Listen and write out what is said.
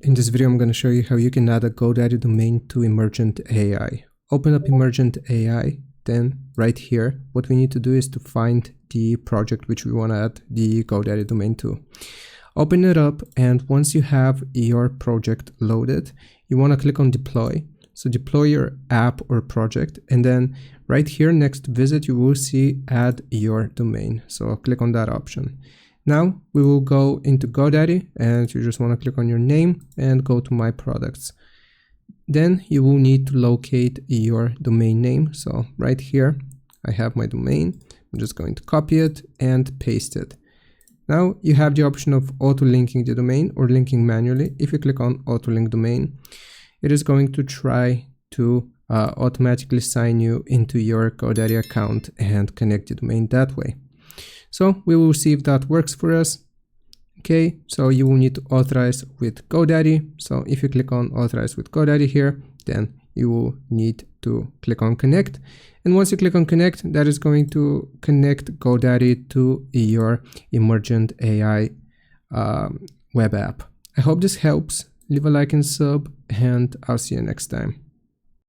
In this video, I'm going to show you how you can add a GoDaddy domain to Emergent AI. Open up Emergent AI, then right here, what we need to do is to find the project which we want to add the GoDaddy domain to. Open it up, and once you have your project loaded, you want to click on deploy. So deploy your app or project, and then right here next to visit, you will see add your domain. So click on that option. Now we will go into GoDaddy, and you just want to click on your name and go to My Products. Then you will need to locate your domain name. So right here, I have my domain. I'm just going to copy it and paste it. Now you have the option of auto-linking the domain or linking manually. If you click on auto-link domain, it is going to try to automatically sign you into your GoDaddy account and connect the domain that way. So we will see if that works for us. Okay, so you will need to authorize with GoDaddy. So if you click on authorize with GoDaddy here, then you will need to click on connect. And once you click on connect, that is going to connect GoDaddy to your Emergent AI web app. I hope this helps. Leave a like and sub, and I'll see you next time.